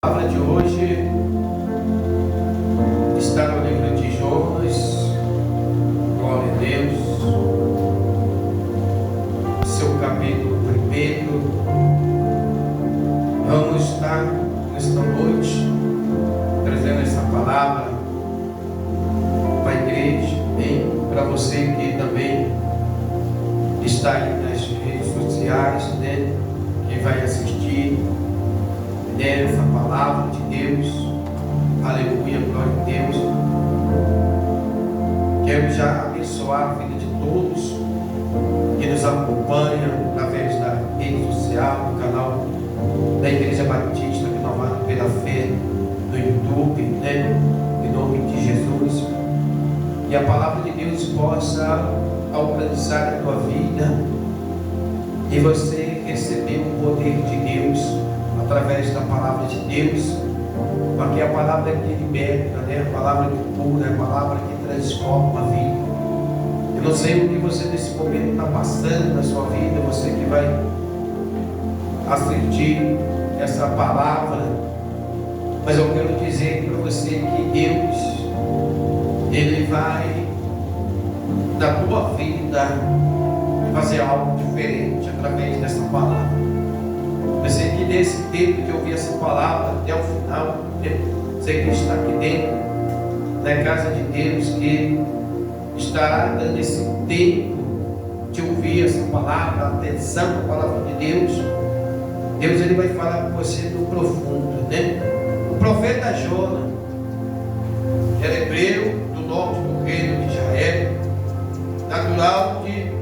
A palavra de hoje está no livro de Jonas, glória a Deus, seu capítulo 1. Vamos estar nesta noite trazendo essa palavra para a igreja, para você que também está aí nas redes sociais, que vai assistir essa palavra de Deus. Aleluia, glória a Deus. Quero já abençoar a vida de todos que nos acompanham através da rede social, do canal da Igreja Batista Renovada pela Fé no YouTube, em nome de Jesus. E a palavra de Deus possa alcançar a tua vida e você receber o poder de Deus através da palavra de Deus, porque a palavra que liberta, a palavra que cura, a palavra que transforma a vida. Eu não sei o que você nesse momento está passando na sua vida, você que vai assistir essa palavra, mas eu quero dizer para você que Deus, Ele vai na tua vida fazer algo diferente através dessa palavra. Eu sei que nesse tempo que eu ouvi essa palavra até o final, sei que está aqui dentro, na casa de Deus, que estará dando esse tempo de ouvir essa palavra, atenção à palavra de Deus. Deus, Ele vai falar com você no profundo, O profeta Jonas era hebreu do norte do reino de Israel, natural de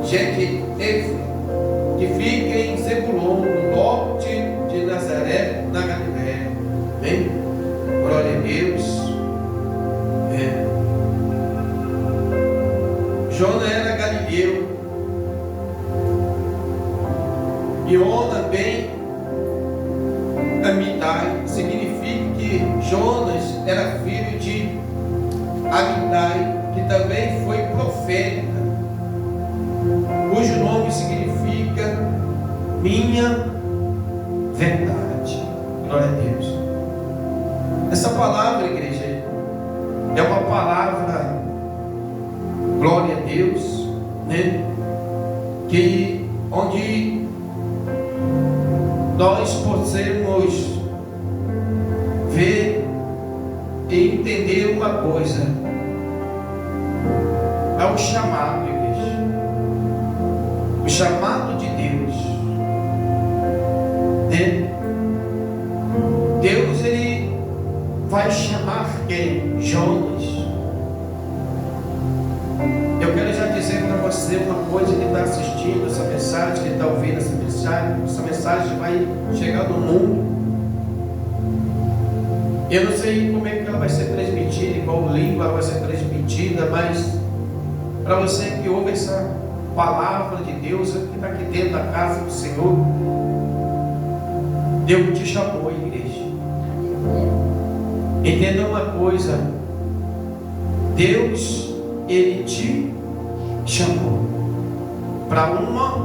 Jequitefe, que fica em Zebulon, no norte de Nazaré, na Galiléia. Amém? Glória a Deus. Jonas era galileu. E Ona bem Amitai, significa que Jonas era filho de Amitai, que também foi profeta, cujo nome significa minha verdade. Glória a Deus. Essa palavra, igreja, é uma palavra, glória a Deus, que onde nós possamos ver e entender uma coisa: é um chamado, igreja, o chamado de Deus. Deus, Ele vai chamar quem? Jonas. Eu quero já dizer para você uma coisa, que está assistindo essa mensagem, que está ouvindo essa mensagem vai chegar no mundo. Eu não sei como é que ela vai ser transmitida, em qual língua ela vai ser transmitida, mas para você que ouve essa palavra de Deus, que está aqui dentro da casa do Senhor, Deus te chamou, igreja. Entenda uma coisa: Deus, Ele te chamou para uma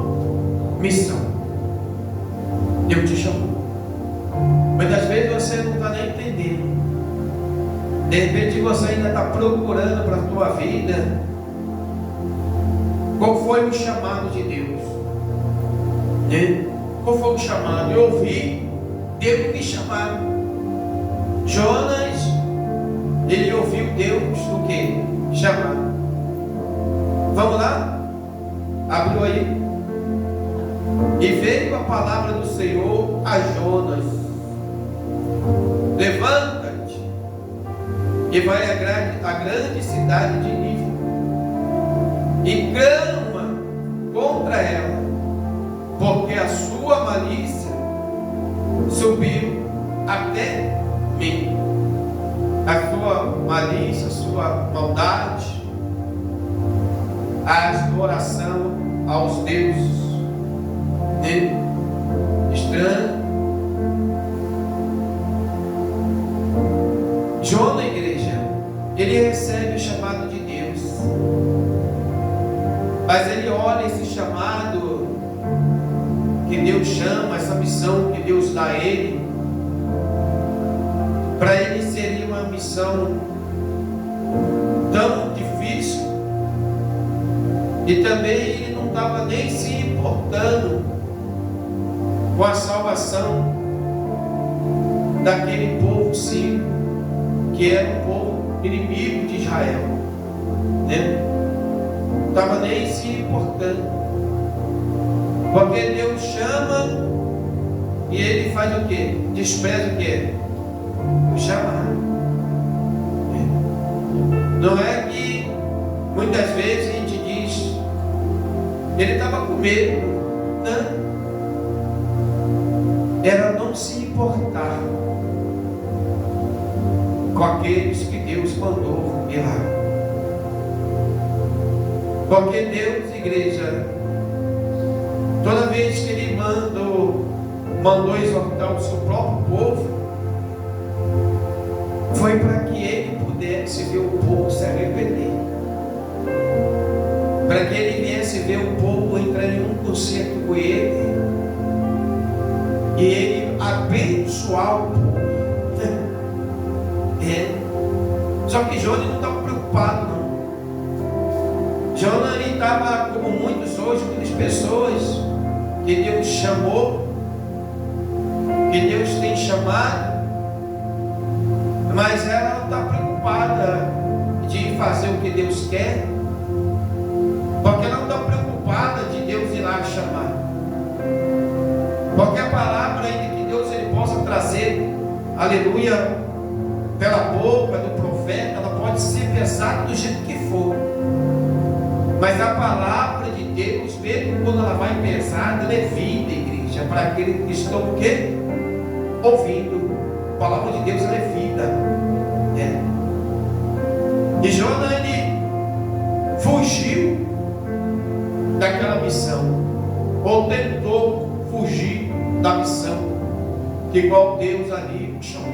missão. Deus te chamou. Muitas vezes você não está nem entendendo. De repente você ainda está procurando para a tua vida qual foi o chamado de Deus. Qual foi o chamado? Eu ouvi Deus me chamar. Jonas, ele ouviu Deus o que? Chamar. Vamos lá? Abriu aí. E veio a palavra do Senhor a Jonas: levanta-te e vai à grande cidade de Nínive e clama contra ela, porque a sua malícia subiu até mim. A sua malícia, a sua maldade, a adoração aos deuses estranhos. Jonas, igreja, ele recebe o chamado de Deus, mas ele olha esse chamado que Deus chama, essa missão que Deus dá a ele, Para ele seria uma missão tão difícil, e também ele não estava nem se importando com a salvação daquele povo sírio, que era um povo inimigo de Israel, né? Não estava nem se importando, porque Deus chama e ele faz o quê? Despreza o quê? O chamado. Não é que muitas vezes a gente diz, ele estava com medo. Não. Era não se importar com aqueles que Deus mandou ir lá. Porque Deus, igreja, toda vez que Ele mandou exortar o seu próprio povo, foi para que Ele pudesse ver o povo se arrepender, para que Ele viesse ver o povo entrar em um concerto com Ele, e Ele abençoar o povo. Só que Jonas não estava preocupado, não. Jonas estava, como muitos hoje, muitas pessoas que Deus chamou, que Deus tem chamado, mas ela não está preocupada de fazer o que Deus quer, porque ela não está preocupada de Deus ir lá chamar, porque a palavra ainda que Deus ele possa trazer, aleluia, pela boca do profeta, ela pode ser pesada do jeito que for, mas a palavra de Deus, mesmo quando ela vai pesada, ela é vida, igreja, para aqueles que estão o quê? Ouvindo. A palavra de Deus ela é vida. E Jonas ele fugiu daquela missão, ou tentou fugir da missão, que igual Deus ali o chamou,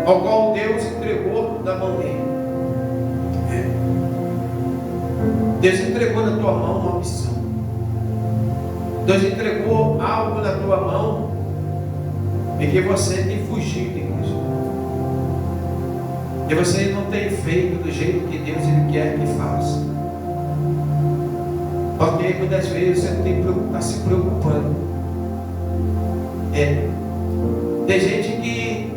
ao qual Deus entregou da mão dele. Deus entregou na tua mão uma missão. Deus entregou algo na tua mão e que você tem fugido, igreja. E você não tem feito do jeito que Deus ele quer que faça. Porque muitas vezes você está se preocupando. Tem gente que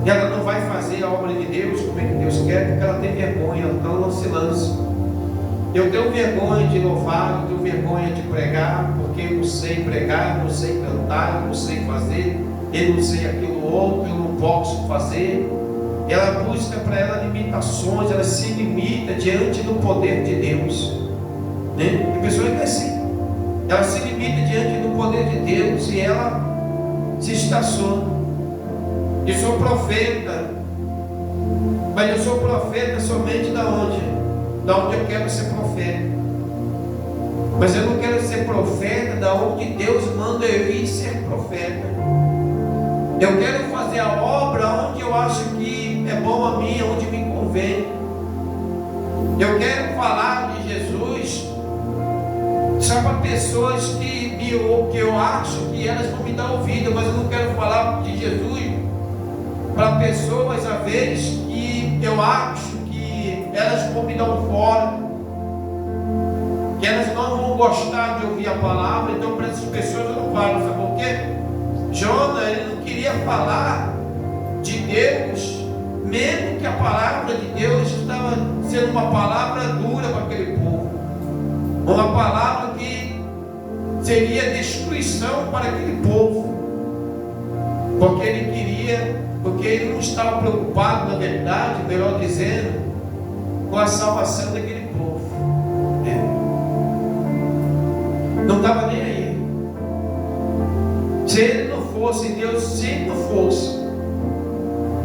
ela não vai fazer a obra de Deus como é que Deus quer, porque ela tem vergonha, então ela não se lança. Eu tenho vergonha de louvar, eu tenho vergonha de pregar, porque eu não sei pregar, eu não sei cantar, eu não sei fazer, eu não sei aquilo outro, eu não posso fazer. Ela busca para ela limitações, ela se limita diante do poder de Deus, né? Tem pessoas que é assim, ela se limita diante do poder de Deus e ela se estaciona. Eu sou profeta, mas eu sou profeta somente da onde? Da onde eu quero ser profeta. Mas eu não quero ser profeta da onde Deus manda eu ir ser profeta. Eu quero fazer a obra onde eu acho que é bom a mim, onde me convém. Eu quero falar de Jesus só para pessoas que eu acho que elas vão me dar ouvido, mas eu não quero falar de Jesus para pessoas, às vezes, que eu acho que elas vão me dar um fora, que elas não vão gostar de ouvir a palavra. Então para essas pessoas eu não falo. Sabe por quê? Jonas ele não queria falar de Deus, mesmo que a palavra de Deus estava sendo uma palavra dura para aquele povo, uma palavra que seria destruição para aquele povo, porque ele não estava preocupado, na verdade, melhor dizendo, com a salvação daquele povo. Não estava nem aí. Se ele não fosse, Deus sempre não fosse,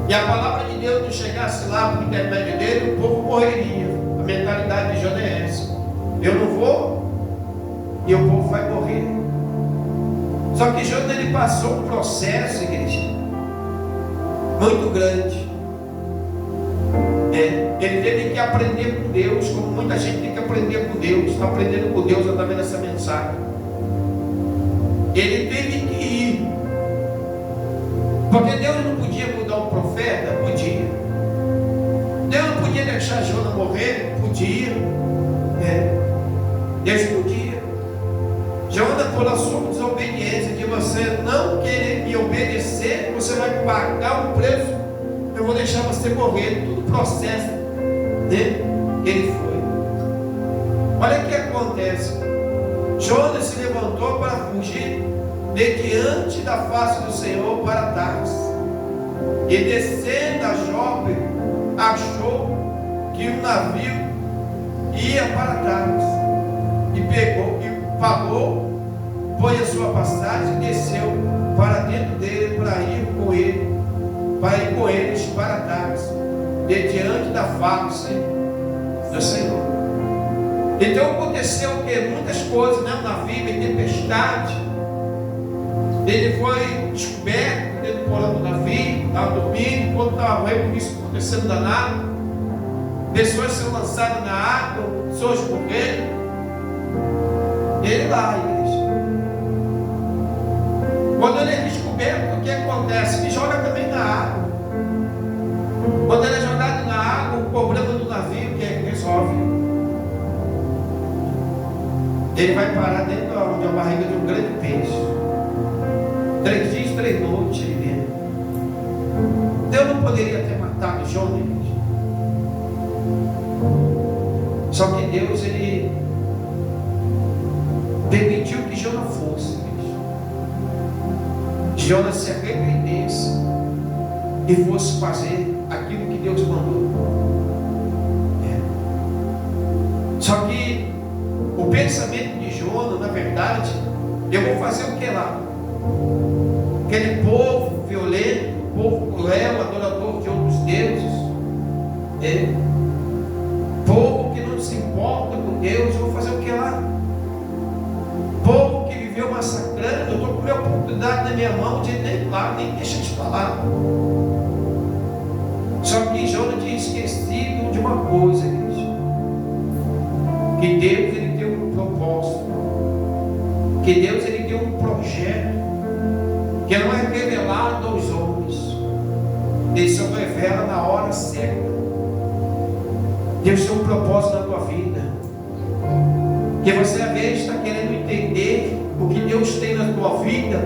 e a palavra de Deus não chegasse lá por intermédio dele, o povo morreria. A mentalidade de Jonas é essa: eu não vou e o povo vai morrer. Só que Jonas ele passou um processo, igreja, muito grande. Ele teve que aprender com Deus, como muita gente tem que aprender com Deus. Está aprendendo com Deus através dessa mensagem. Ele teve que ir, porque Deus não podia mudar matar o profeta? Podia. Deus não podia deixar Jonas morrer? Podia. Deus podia. Jonas, por a sua desobediência, de você não querer me obedecer, você vai pagar o preço. Eu vou deixar você morrer. Tudo processo dele. Ele foi. Olha o que acontece. Jonas se levantou para fugir de diante da face do Senhor para Tarsis. E descendo a Jope, achou que um navio ia para Tarsis. E pegou, e pagou, pôs a sua passagem e desceu para dentro dele para ir com eles para Tarsis, de diante da face do Senhor. Então aconteceu o que? Muitas coisas, né? O navio em tempestade. Ele foi descoberto dentro do porão do navio, estava dormindo, enquanto estava vendo isso acontecendo danado. Pessoas sendo lançadas na água, pessoas morrendo. Ele lá, igreja. Quando ele é descoberto, o que acontece? Ele joga também na água. Quando ele é jogado na água, o problema do navio que é que resolve. Ele vai parar dentro da barriga de um grande peixe. 3 dias, 3 noites ele dentro. Deus não poderia ter matado Jonas. Só que Deus, ele permitiu que Jonas fosse. Jonas se arrependesse e fosse fazer aquilo que Deus mandou. Só que o pensamento de Jonas, na verdade, eu vou fazer o que lá? Aquele povo violento, povo cruel, adorador de outros deuses, povo que não se importa com Deus, eu vou fazer o que lá? Povo que viveu massacrando, eu estou com a minha oportunidade na minha mão de nem lá, nem deixa de falar. Só que Jonas tinha esquecido de uma coisa, igreja, que Deus, ele deu um propósito, que Deus, ele deu um projeto, que não é revelado aos homens, ele só revela na hora certa. Deus tem um propósito na tua vida, que você às vezes está querendo entender o que Deus tem na tua vida,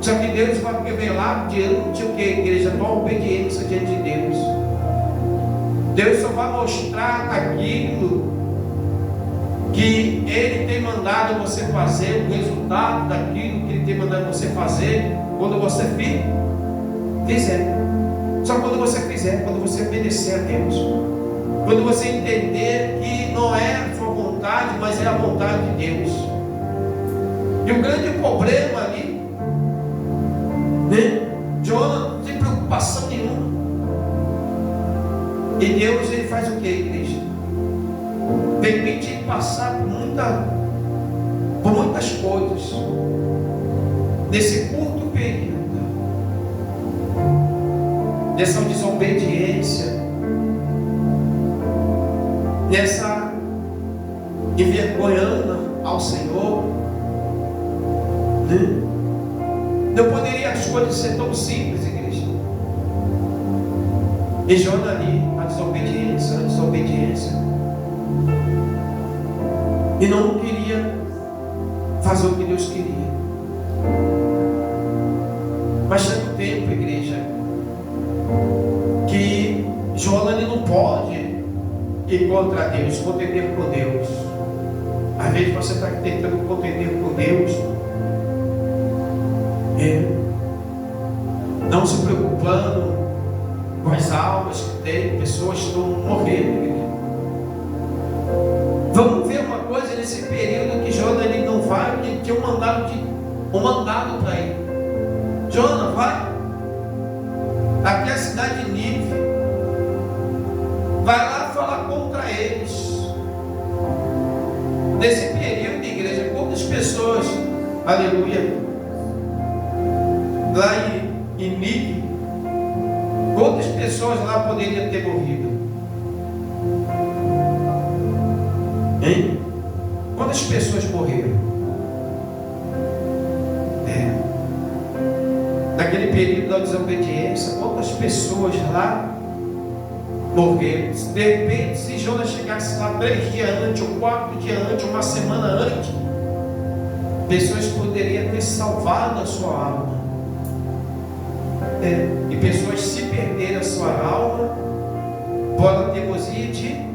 só que Deus vai revelar diante o que, igreja? A tua obediência diante de Deus. Deus só vai mostrar aquilo que Ele tem mandado você fazer, o resultado daquilo que Ele tem mandado você fazer, quando você fizer. Só quando você fizer, quando você obedecer a Deus, quando você entender que não é a sua vontade, mas é a vontade de Deus. E o grande problema ali, né? Jonas não tem preocupação nenhuma. E Deus, ele faz o que, igreja? Permite ele passar por muitas coisas nesse curto período, dessa desobediência, dessa envergonhando ao Senhor, né? Não poderia as coisas ser tão simples, igreja. E Jonas ali, a desobediência. E não queria fazer o que Deus queria. Mas chega um tempo, igreja, que Jonas, ele não pode ir contra Deus, contender com Deus. Às vezes você está tentando contender com Deus, não se preocupando com as almas que tem, pessoas que estão morrendo. Vamos ver uma coisa nesse período que Jonas, ele não vai, porque tinha um mandado para ele. Jonas, vai até a cidade de Nínive, vai lá falar contra eles. Nesse período, igreja, quantas pessoas, aleluia, lá em Nínive, quantas pessoas lá poderiam ter morrido? Hein? Quantas pessoas morreram? naquele período da desobediência, quantas pessoas lá morreram. De repente, se Jonas chegasse lá 3 dias antes, ou 4 dias antes, ou uma semana antes, pessoas poderiam ter salvado a sua alma. E pessoas, se perderem a sua alma, podem ter teimosia de...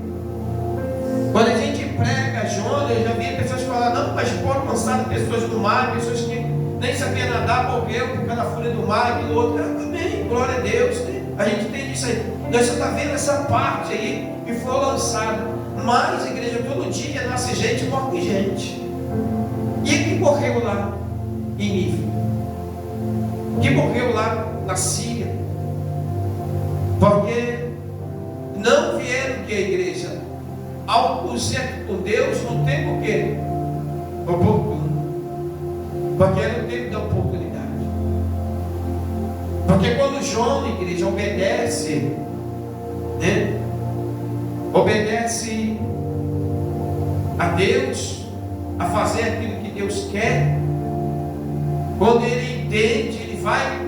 Quando a gente prega Jonas, eu já vi pessoas falar, não, mas pode lançar pessoas do mar, pessoas que nem sabiam nadar, morreu por causa da fúria do mar, e do outro. Amém, glória a Deus, né? A gente tem isso aí. Nós só está vendo essa parte aí que foi lançada. Mas, igreja, todo dia nasce gente e morre gente. E que morreu lá em Nínive? Que morreu lá na Síria? Porque não vieram que a igreja ao conserto com Deus no tempo que oportuno, porque era o tempo da oportunidade. Porque quando João, igreja, obedece, né? Obedece a Deus, a fazer aquilo que Deus quer. Quando ele entende, ele vai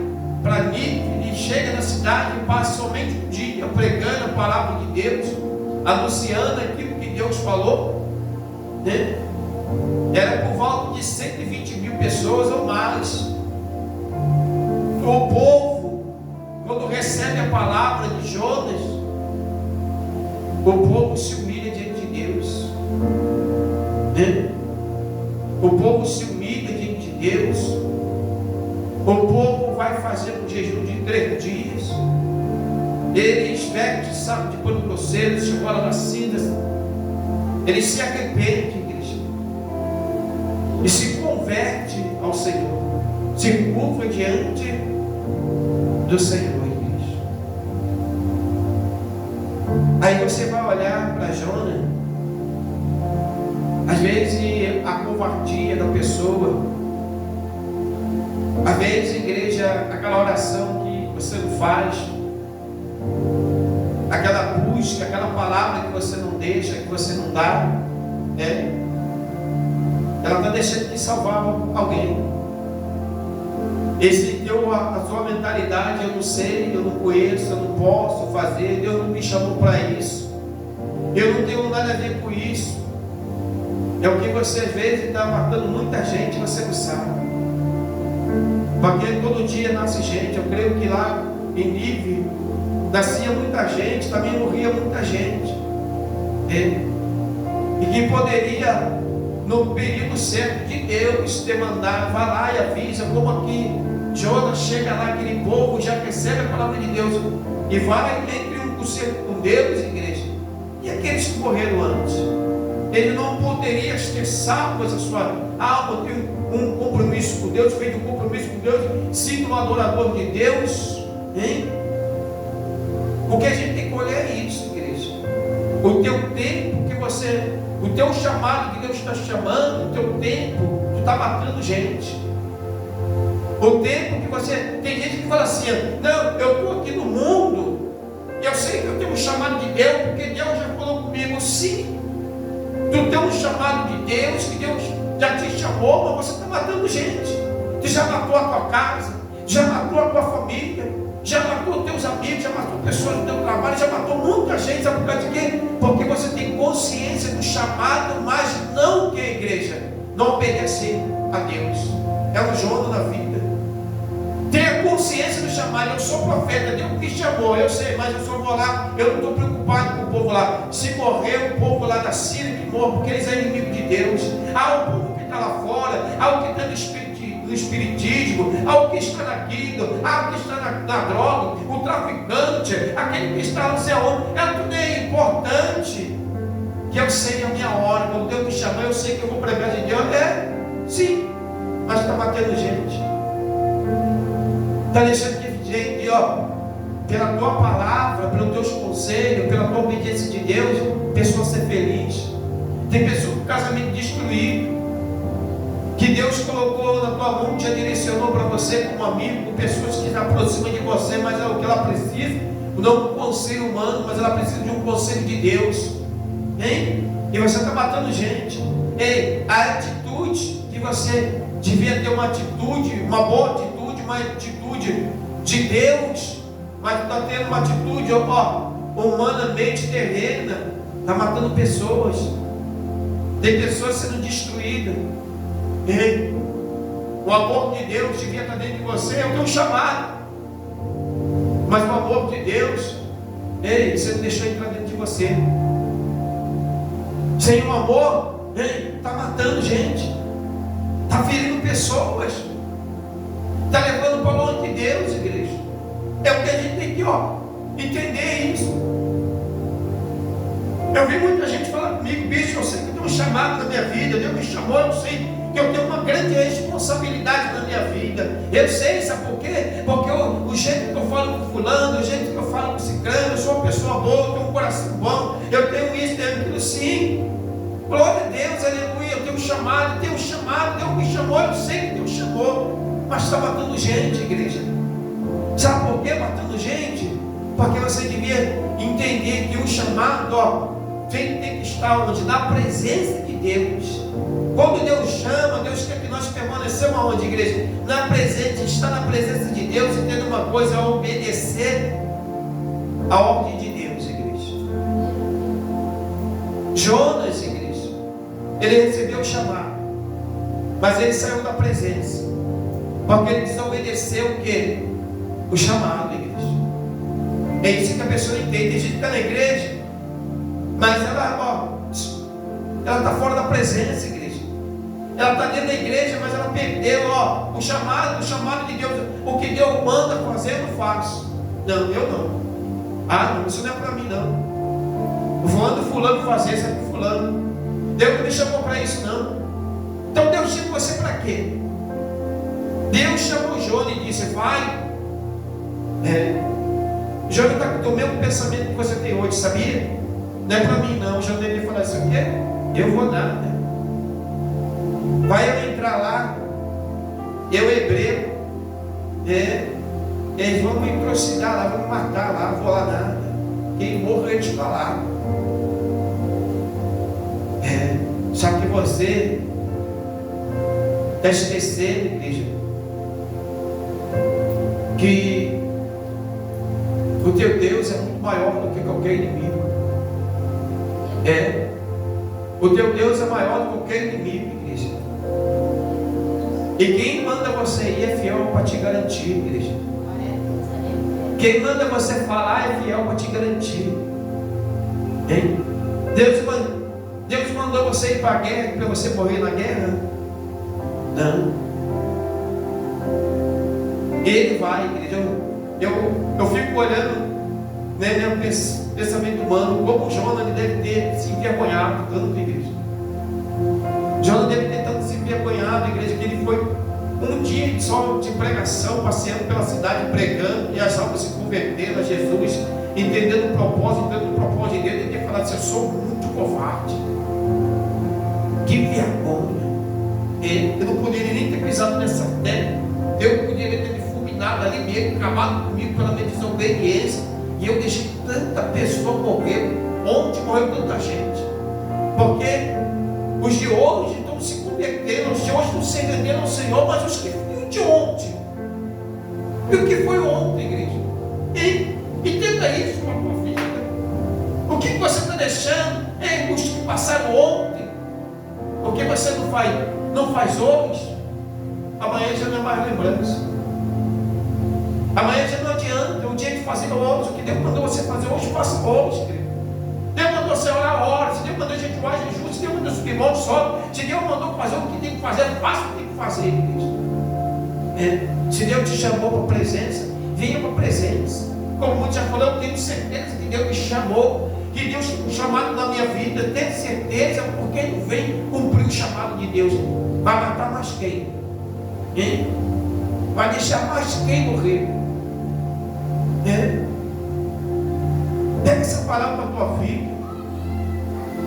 para Nínive, ele chega na cidade e passa somente um dia pregando a palavra de Deus, anunciando aquilo que Deus falou, né? Era por volta de 120 mil pessoas ou mais. O povo, quando recebe a palavra de Jonas, o povo se humilha diante de Deus, né? O povo se humilha diante de Deus. O povo vai fazer um jejum de 3 dias. Ele veste saco de pano grosseiro, se rola nas cinzas. Ele se arrepende, igreja, e se converte ao Senhor, se curva diante do Senhor, igreja. Aí você vai olhar para Jonas. Às vezes a covardia da pessoa, às vezes, igreja, aquela oração que você não faz, aquela busca, aquela palavra que você não deixa, que você não dá, né? Ela está deixando de salvar alguém. Esse teu, a sua mentalidade, eu não sei, eu não conheço, eu não posso fazer, Deus não me chamou para isso, eu não tenho nada a ver com isso. É o que você às vezes está matando muita gente, você não sabe. Porque todo dia nasce gente. Eu creio que lá em Nínive nascia muita gente, também morria muita gente, e que poderia, no período certo de Deus, ter mandado, vai lá e avisa, como aqui Jonas chega lá, aquele povo já recebe a palavra de Deus e vai entre um concerto com Deus, igreja, e aqueles que morreram antes. Ele não poderia ter salvo a sua alma, ter um compromisso com Deus, feito um compromisso com Deus, sido um adorador de Deus, hein? Porque a gente tem que olhar isso, igreja. O teu tempo que você, o teu chamado que Deus está chamando, o teu tempo, tu está matando gente. O tempo que você, tem gente que fala assim, não, eu estou aqui no mundo, eu sei que eu tenho um chamado de Deus, porque Deus já falou comigo, sim. Tu tem um chamado de Deus, que Deus já te chamou, mas você está matando gente. Tu já matou a tua casa, já matou a tua família, já matou teus amigos, já matou pessoas do teu trabalho, já matou muita gente. Sabe por causa de quê? Porque você tem consciência do chamado, mas não que a igreja não obedecer a Deus. É o Jonas da vida. Tenha consciência do chamado. Eu sou profeta, Deus me chamou, eu sei, mas eu só vou lá, eu não estou preocupado com o povo lá. Se morrer o povo lá da Síria, que morre, porque eles são inimigos de Deus. Há o povo que está lá fora, há o que está no espiritismo, há o que está naquilo, há o que está na droga, o traficante, aquele que está não sei aonde. Tudo é importante. Que eu sei a minha hora, quando Deus me chamou, eu sei que eu vou pregar de Deus. Sim, mas está batendo gente. Está deixando de gente, pela tua palavra, pelos teus conselhos, pela tua obediência de Deus, pessoa ser feliz. Tem pessoa com casamento destruído, que Deus colocou na tua mão, já direcionou para você como amigo, com pessoas que se aproximam de você, mas é o que ela precisa, não um conselho humano, mas ela precisa de um conselho de Deus, hein? E você está matando gente. A atitude que você devia ter, uma atitude, uma boa atitude, uma atitude de Deus, mas está tendo uma atitude humanamente terrena, está matando pessoas, tem pessoas sendo destruídas. O amor de Deus devia estar dentro de você, é o teu chamado, mas o amor de Deus, você não deixou entrar dentro de você. Sem o amor, está matando gente, está ferindo pessoas, está levando para longe de Deus, igreja. É o que a gente tem que entender isso. Eu vi muita gente falando comigo: bicho, eu sei que eu tenho um chamado na minha vida, Deus me chamou, eu sei que eu tenho uma grande responsabilidade na minha vida. Eu sei, sabe por quê? Porque o jeito que eu falo com fulano, o jeito que eu falo com ciclano, eu sou uma pessoa boa, eu tenho um coração bom, eu tenho isso, tenho aquilo. Sim, glória a Deus, aleluia, eu tenho um chamado, Deus me chamou, eu sei que Deus chamou, mas está matando gente, igreja. Sabe por que matando gente? Porque você devia entender que o chamado tem que estar onde? Na presença de Deus. Quando Deus chama, Deus quer que nós permanecemos aonde, igreja? Na presença, está na presença de Deus. Entenda uma coisa: é obedecer a ordem de Deus, igreja. Jonas, igreja, ele recebeu o chamado, mas ele saiu da presença, porque ele desobedeceu o quê? O chamado, igreja. É isso que a pessoa entende. Tem gente que está na igreja, mas ela está fora da presença, igreja. Ela está dentro da igreja, mas ela perdeu o chamado de Deus. O que Deus manda fazer, eu não faço. Não, eu não. Não, isso não é para mim, não. Fulano fazer, isso é para fulano. Deus não me chamou para isso, não. Então Deus chama você para quê? Deus chamou Jonas e disse: vai. Jonas está com o mesmo pensamento que você tem hoje, sabia? Não é para mim, não. Jonas deveria falar assim: o quê? Eu vou nada. Vai eu entrar lá, eu hebreu, eles vão me trucidar lá, vão me matar lá, não vou lá nada. Quem morre eles para lá. Só que você está esquecendo, igreja, que o teu Deus é muito maior do que qualquer inimigo. O teu Deus é maior do que qualquer inimigo, igreja. E quem manda você ir é fiel para te garantir, igreja. Quem manda você falar é fiel para te garantir. Deus mandou você ir para a guerra para você morrer na guerra? Não. Ele vai, igreja. Eu fico olhando, meu pensamento humano, como Jonas ele deve ter se envergonhado tanto, igreja. Jonas deve ter tanto se envergonhado, igreja, que ele foi um dia só de pregação, passeando pela cidade, pregando, e as almas se convertendo a Jesus, entendendo o propósito dele, ele ter falado assim: eu sou muito covarde. Que vergonha. Eu não poderia nem ter pisado nessa terra. Eu poderia ter me fulminado ali mesmo, acabado comigo pela minha desobediência. E eu deixei tanta pessoa morrer. Ontem morreu tanta gente. Porque os de hoje estão se convertendo, os de hoje não se renderam ao Senhor, mas os que vinham de ontem. E o que foi ontem, igreja? Entenda isso com a tua vida. O que você está deixando? Os que passaram ontem. O que você não faz hoje, amanhã já não é mais lembrança. Amanhã já não adianta. O dia de fazer hoje, o que Deus mandou você fazer hoje, faça hoje, querido. Deus mandou você orar horas. Se Deus mandou jejuar, jejum. Se Deus mandou subir monte, sobe. Se Deus mandou fazer o que tem que fazer, faça o que tem que fazer, querido. Se Deus te chamou para a presença, venha para a presença. Como muitos já falaram, eu tenho certeza que Deus me chamou, que Deus tem um chamado na minha vida. Tenho certeza, porque não vem cumprir o chamado de Deus. Vai matar mais quem? Vai deixar mais quem morrer? Pega essa palavra para a tua vida.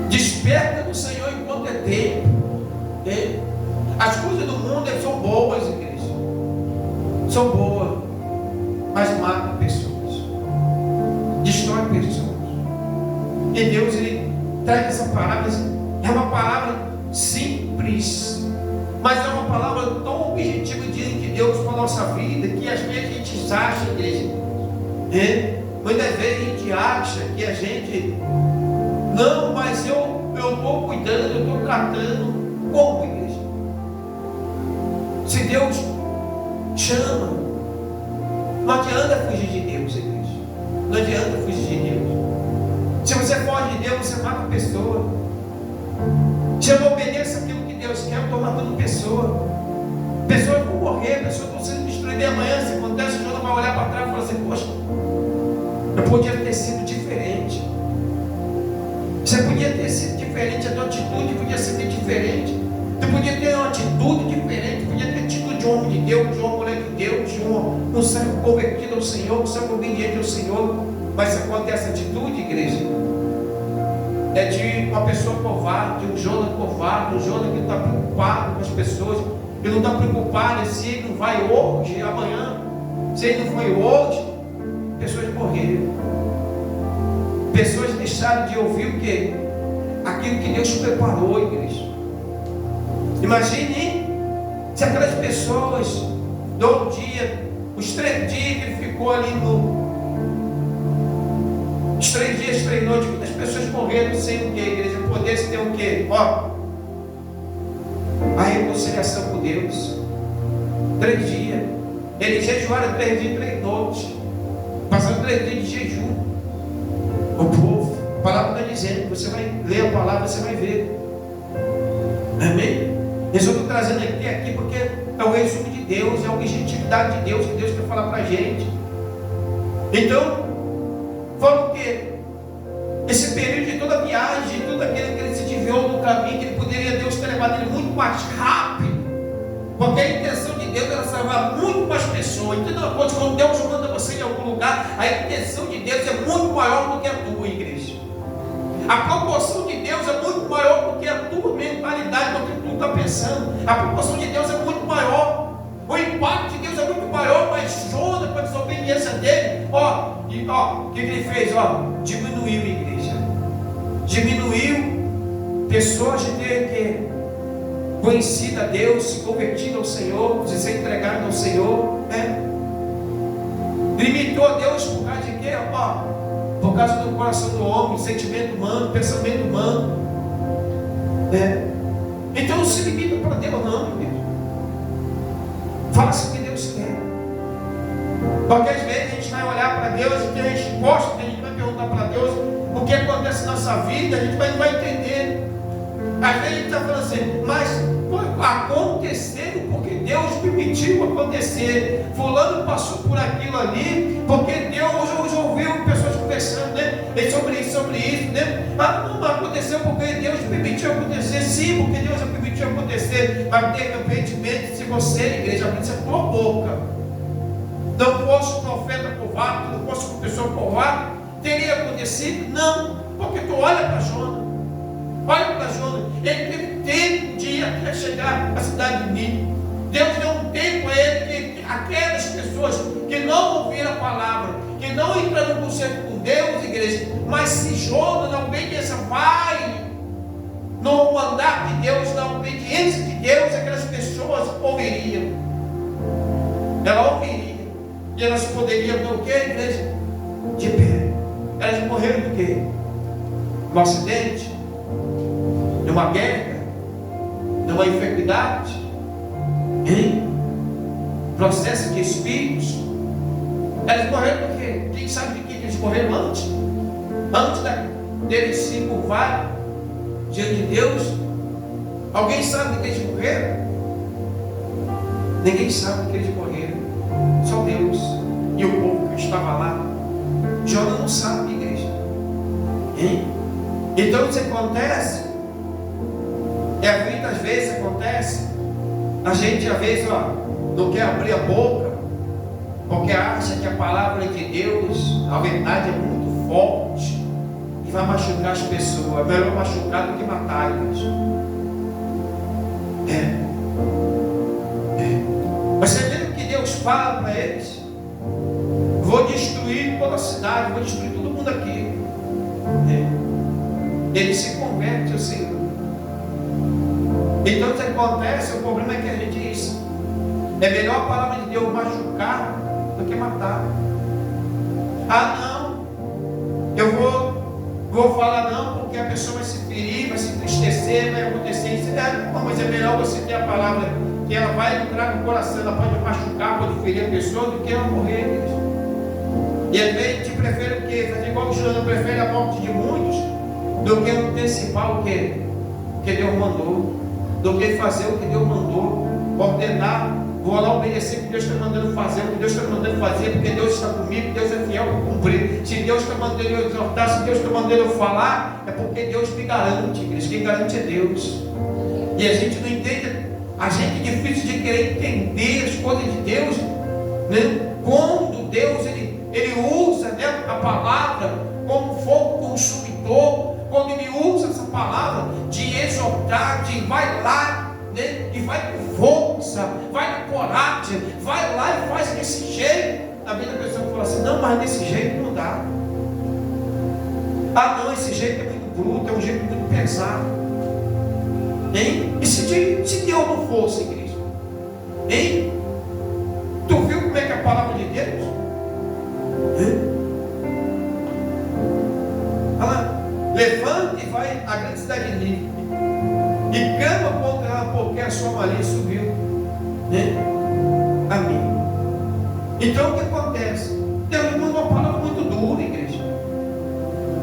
Desperta do Senhor enquanto é tempo. As coisas do mundo são boas, igreja. São boas, mas matam pessoas, destrói pessoas. E Deus, ele traz essa palavra. É uma palavra simples, mas é uma palavra tão objetiva de que Deus fala nossa vida, que às vezes a gente acha, igreja, muitas vezes a gente acha que a gente, não, mas eu estou cuidando, eu estou tratando. Como, igreja? Se Deus chama, não adianta fugir de Deus, igreja. Não adianta fugir de Deus. Se você foge de Deus, você mata a pessoa. Se eu não obedeço aquilo que Deus quer, eu estou matando pessoa. Pessoas vão morrer, pessoas vão ser destruídas amanhã. Se acontece, o Jonas vai olhar para trás e falar assim: poxa, eu podia ter sido diferente. Você podia ter sido diferente, a tua atitude podia ser diferente. Você podia ter uma atitude diferente, podia ter tido de um homem de Deus, de uma mulher de Deus, de um servo convertido ao Senhor, um servo obediente ao Senhor. Mas se acontece essa atitude, igreja, é de uma pessoa covarde, de um Jonas covarde, um Jonas que não está preocupado com as pessoas, que não está preocupado se ele não vai hoje, amanhã. Se ele não foi hoje, pessoas morreram. Pessoas deixaram de ouvir o quê? Aquilo que Deus preparou, igreja. Imagine se aquelas pessoas, do dia, os 3 dias que ele ficou ali os 3 dias, 3 noites, muitas pessoas morreram sem o que, igreja? Pudesse ter o quê? Ó, a reconciliação com Deus. 3 dias. Eles jejuaram 3 dias, 3 noites. Passaram 3 dias de jejum. O povo, a palavra está dizendo, você vai ler a palavra, você vai ver. Amém? Eu só estou trazendo aqui porque é o resumo de Deus, é a objetividade de Deus, que Deus quer falar para a gente. Então, fala o quê? Esse período de toda a viagem, tudo aquilo que ele se desviou no caminho, que ele poderia, Deus ter levado ele muito mais rápido, porque a intenção de Deus era salvar muito mais pessoas. Entendeu uma coisa? Quando Deus manda você em algum lugar, a intenção de Deus é muito maior do que a tua, igreja. A proporção de Deus é muito maior do que a tua mentalidade, do que tu está pensando. A proporção de Deus é muito maior. O impacto de Deus é muito maior, mas Jonas, com a desobediência dele, o que ele fez? Diminuiu a igreja. Diminuiu pessoas de ter conhecido a Deus, se convertido ao Senhor, de ser entregado ao Senhor. Limitou a Deus por causa de quê? Por causa do coração do homem, sentimento humano, pensamento humano. Então não se limita para Deus, não, igreja. Faça o que Deus quer. Porque às vezes a gente vai olhar para Deus e tem a resposta, a gente vai perguntar para Deus o que acontece na nossa vida, a gente não vai entender. Às vezes a gente está falando assim, mas foi acontecendo porque Deus permitiu acontecer. Fulano passou por aquilo ali, porque Deus hoje ouviu pessoas conversando, né? Sobre isso, né? Não aconteceu porque Deus permitiu acontecer. Sim, porque Deus permitiu acontecer. Mas de repente, se você, igreja, abrisse a tua boca, não fosse um profeta covarde, não fosse uma pessoa covarde, teria acontecido? Não, porque tu olha para Jonas. Olha para Jonas, ele teve tempo de ir até chegar à cidade de Nínive. Deus deu um tempo a ele, que aquelas pessoas que não ouviram a palavra, que não entraram no concerto com Deus, igreja, mas se Jonas, na obediência, vai no mandar de Deus, na obediência de Deus, aquelas pessoas ouviriam. Ela ouviria. E elas poderiam ver o que, igreja? De pé. Elas morreram do quê? No acidente? Numa guerra? Numa enfermidade? Processo de espíritos? Elas morreram do quê? Quem sabe de que eles morreram antes? Antes deles se curvar diante de Deus? Alguém sabe de que eles morreram? Ninguém sabe de que eles morreram. Só Deus e o povo que estava lá. Jonas não sabe, igreja. Então isso acontece. Muitas vezes acontece. A gente às vezes não quer abrir a boca, porque acha que a palavra de Deus, a verdade é muito forte e vai machucar as pessoas. É melhor machucar do que matar, igreja. Mas você vê o que Deus fala para eles? Vou destruir toda a cidade, vou destruir todo mundo aqui. Ele se converte ao Senhor. Então o que acontece, o problema é que a gente É melhor a palavra de Deus machucar do que matar. Ah, não, eu vou falar não, porque a pessoa vai se ferir, vai se entristecer, vai acontecer isso. Mas é melhor você ter a palavra que ela vai entrar no coração, ela pode machucar, pode ferir a pessoa, do que ela morrer. E às vezes a gente prefere o quê? Fazer igual o Jonas prefere a morte de muitos, do que antecipar o quê? O que Deus mandou, do que fazer o que Deus mandou, ordenar. Vou lá obedecer o que Deus está mandando fazer, o que Deus está mandando fazer, porque Deus está comigo, Deus é fiel para cumprir. Se Deus está mandando eu exortar, se Deus está mandando eu falar, é porque Deus me garante, igreja. Quem garante é Deus. E a gente não entende, a gente é difícil de querer entender as coisas de Deus, né? Quando Deus ele usa, né, a palavra como fogo consumidor, quando ele usa essa palavra de exortar, de vai lá, né, e vai com força, vai com coragem, vai lá e faz desse jeito. A vida da pessoa fala assim: não, mas desse jeito não dá. Ah, não, esse jeito é muito bruto, é um jeito muito pesado. Hein? E se Deus não fosse, igreja? Hein? Tu viu como é que é a palavra de Deus? Levanta e vai à grande cidade de Nínive e clama contra ela, porque a sua malícia subiu, né, a mim. Então o que acontece? Deus mandou uma palavra muito dura, igreja.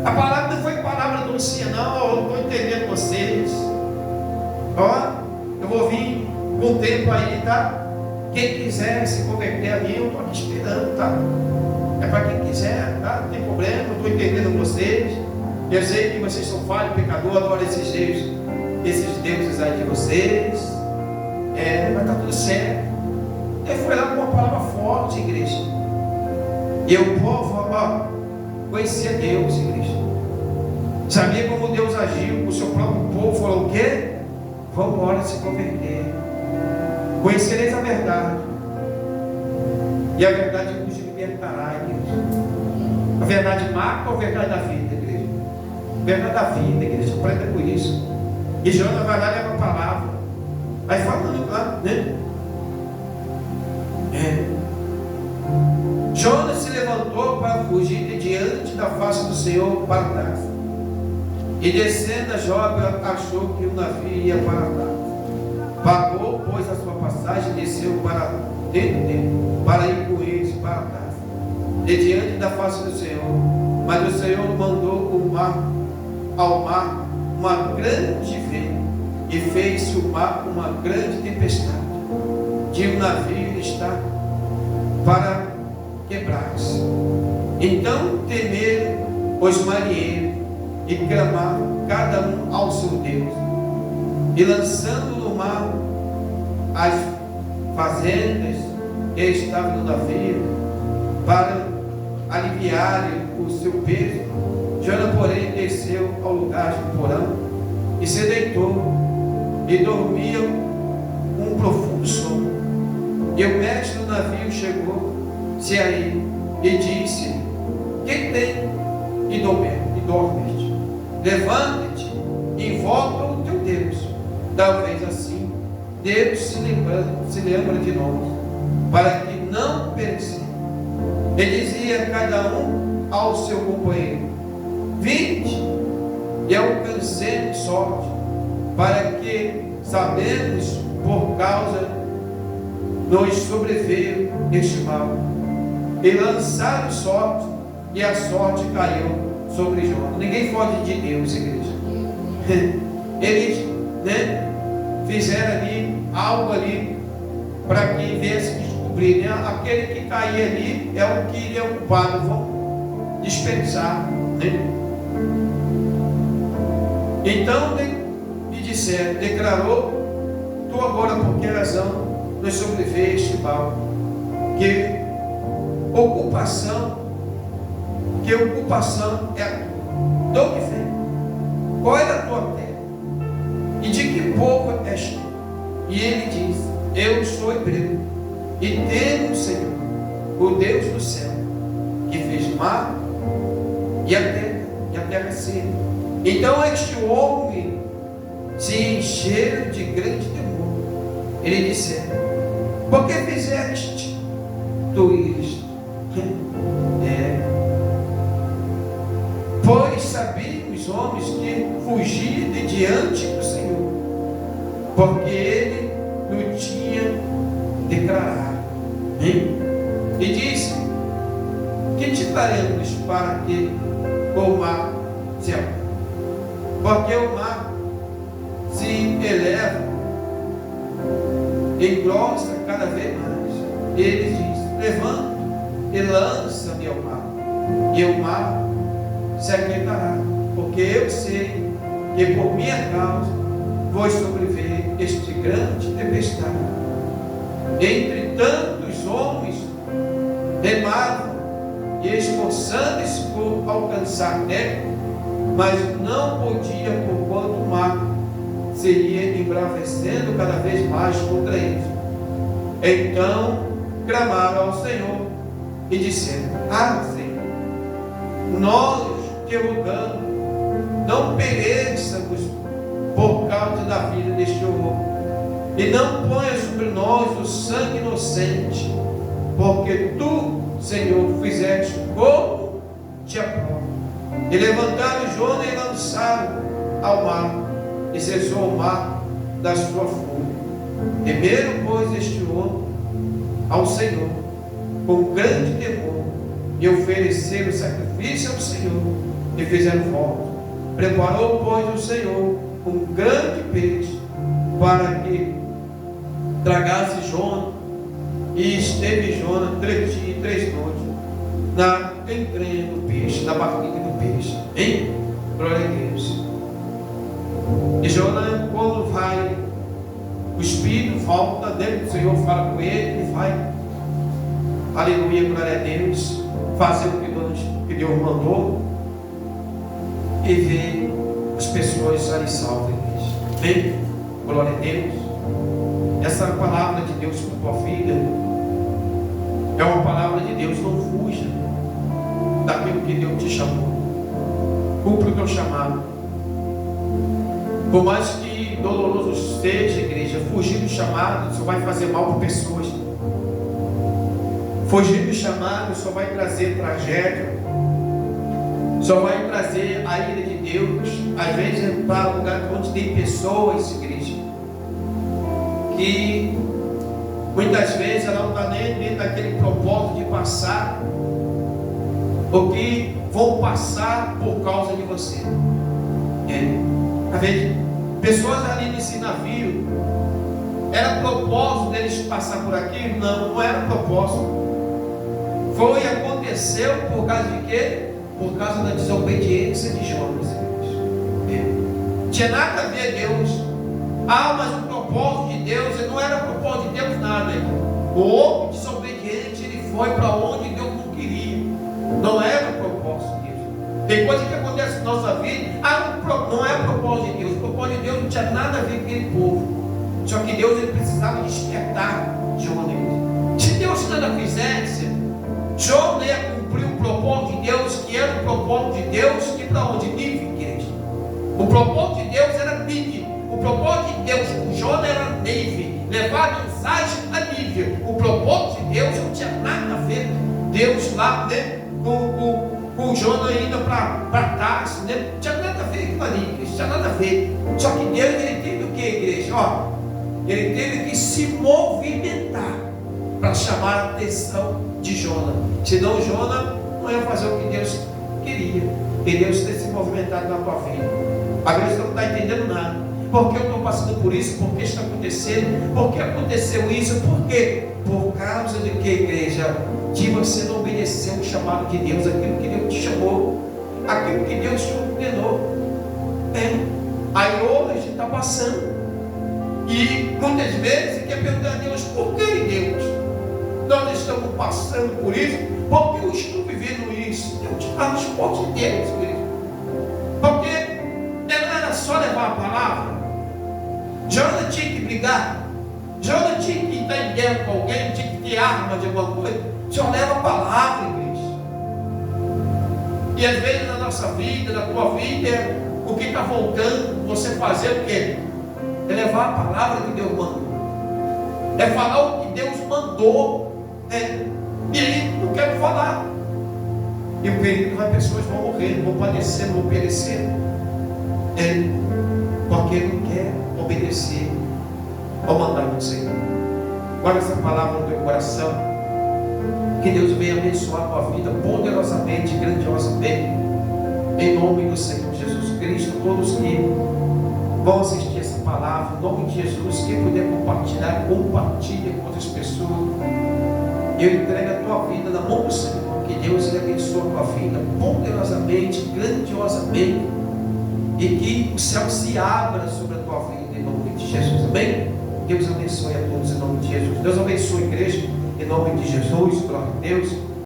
A palavra não foi palavra doce, não. Eu estou entendendo vocês. Ó, eu vou vir com o tempo aí, tá? Quem quiser se converter a mim, eu estou aqui esperando, tá? É para quem quiser, tá? Não tem problema, eu estou entendendo vocês. Eu sei que vocês são falhos, pecadores, adoram esses deuses aí de vocês. Mas está tudo certo. Ele foi lá com uma palavra forte, igreja. E o povo, ó, conhecia Deus, igreja. Sabia como Deus agiu. O seu próprio povo falou o quê? Vamos embora se converter. Conhecereis a verdade. E a verdade vos libertará, igreja. A verdade marca ou a verdade da vida, igreja? Verdade da vida, igreja, aprenda com isso. E Jonas vai lá e leva a palavra. Aí falando lá, né? Jonas se levantou para fugir de diante da face do Senhor para trás. E descendo a Jope, achou que o navio ia para trás. Pagou, pois, a sua passagem e desceu para dentro dele, para ir com eles para trás, de diante da face do Senhor. Mas o Senhor mandou ao mar uma grande vento, e fez-se o mar uma grande tempestade, de um navio está para quebrar-se. Então temeram os marinheiros e clamaram cada um ao seu Deus, e lançando no mar as fazendas que estavam no navio, para aliviarem o seu peso, Jonas, porém, desceu ao lugar de porão e se deitou e dormia um profundo sono. E o mestre do navio chegou-se a ele e disse: quem tem e dormes? Levanta-te e invoca o teu Deus. Talvez assim Deus se lembra de nós, para que não perecemos. E dizia cada um ao seu companheiro: vinde e alcancemos sorte, para que sabemos por causa nos sobreveio este mal. E lançaram sorte, e a sorte caiu sobre Jonas. Ninguém foge de Deus, igreja. Eles, né, fizeram ali algo ali para que viesse descobrir, né? Aquele que caía ali é o que ele é ocupado, vão dispensar, né? Então lhe disseram: declarou tu agora por que razão nos sobreveio este mal? Que ocupação é a tua? De onde vem? Qual é a tua terra? E de que povo és tu? E ele diz: eu sou hebreu, e temo o Senhor, o Deus do céu, que fez mar e a terra seca. Então este homem se encheram de grande temor. Ele disse: Por que fizeste tu isto? Pois sabiam os homens que fugia de diante do Senhor, porque ele não tinha declarado. E disse: que te daremos para que o mar se abra? Porque o mar se eleva, engrossa cada vez mais. Ele diz: levanta e lança-me ao mar, e o mar se aquietará, porque eu sei que por minha causa vou sobreviver este grande tempestade. Entre tantos homens remavam e esforçando-se por alcançar terra, mas não podia, porquanto o mar se ia embravecendo cada vez mais contra eles. Então clamaram ao Senhor e disseram: Senhor, nós te rogamos, não pereçamos por causa da vida deste homem, e não ponha sobre nós o sangue inocente, porque tu, Senhor, fizeste como te aprove. E levantaram Jonas e lançaram ao mar, e cessou o mar da sua fúria. Temeram, pois, este homem ao Senhor com grande temor, e ofereceram sacrifício ao Senhor, e fizeram voto. Preparou, pois, o Senhor um grande peixe para que tragasse Jonas, e esteve Jonas 3 dias e 3 noites na entranha do peixe, na barriga do peixe. Hein? Glória a Deus. E Jonas, quando vai, o Espírito volta dentro do Senhor, fala com ele, ele vai, aleluia, glória a Deus, fazer o que Deus mandou, e ver as pessoas ali salvas. Bem, glória a Deus. Essa palavra de Deus para a tua vida é uma palavra de Deus. Não fuja daquilo que Deus te chamou. Cumpra o teu chamado. Por mais que doloroso seja, igreja, fugir do chamado só vai fazer mal para pessoas. Fugir do chamado só vai trazer tragédia, só vai trazer a ira de Deus. Às vezes para um lugar onde tem pessoas, igreja, que muitas vezes ela não está nem dentro daquele propósito de passar, ou que vão passar por causa de você. Às vezes, pessoas ali nesse navio, era propósito deles passar por aqui? Não era propósito. Aconteceu por causa de quê? Por causa da desobediência de Jonas. Tinha nada a ver Deus. Mas o propósito de Deus, não era propósito de Deus nada. O homem desobediente, ele foi para onde Deus não queria. Não era o propósito de Deus. Tem coisa que acontece na nossa vida, não é o propósito de Deus. O propósito de Deus não tinha nada a ver com aquele povo. Só que Deus, ele precisava despertar Jonas. Se Deus nada fizesse, Jonas ia cumprir o propósito de Deus, que era o propósito de Deus, que para onde? Nínive, igreja. O propósito de Deus era Nínive. O propósito de Deus com Jonas era Nínive, levar a mensagem a Nínive. O propósito de Deus não tinha nada a ver. Deus lá, né, com Jonas ainda para Tarso, né? Não tinha nada a ver com a Nínive, não tinha nada a ver. Só que Deus, ele teve o que, igreja? Ele teve que se movimentar para chamar a atenção de Jonas. Senão Jonas não ia fazer o que Deus queria. E Deus tem se movimentado na tua vida. A igreja não está entendendo nada. Por que eu estou passando por isso? Por que está acontecendo? Por que aconteceu isso? Por quê? Por causa de que, igreja? De você não obedecer o chamado de Deus, aquilo que Deus te chamou, aquilo que Deus te ordenou. Aí hoje está passando. E muitas vezes quer perguntar a Deus: por que Deus? Nós estamos passando por isso, porque eu estou vivendo isso. Eu te dou a resposta de Deus, querido. Porque não era só levar a palavra. Jonas tinha que brigar, Jonas tinha que estar em guerra com alguém, tinha que ter arma de alguma coisa. Só leva a palavra, igreja. E às vezes na nossa vida, na tua vida, o que está voltando, você fazer o quê? É levar a palavra que Deus manda. é falar o que Deus mandou, e ele não quer falar. E o período vai, pessoas vão morrer, vão padecer, vão perecer, porque ele não quer obedecer ao mandato do Senhor. Guarda essa palavra no teu coração, que Deus venha abençoar a tua vida poderosamente, grandiosamente, em nome do Senhor Jesus Cristo. Todos que vão assistir essa palavra, em nome de Jesus, quem puder compartilhar, compartilhe com outras pessoas. Eu entrego a tua vida na mão do Senhor, que Deus lhe abençoe a tua vida poderosamente, grandiosamente, e que o céu se abra sobre a tua vida, em nome de Jesus, amém? Deus abençoe a todos em nome de Jesus. Deus abençoe a igreja, em nome de Jesus, glória a Deus.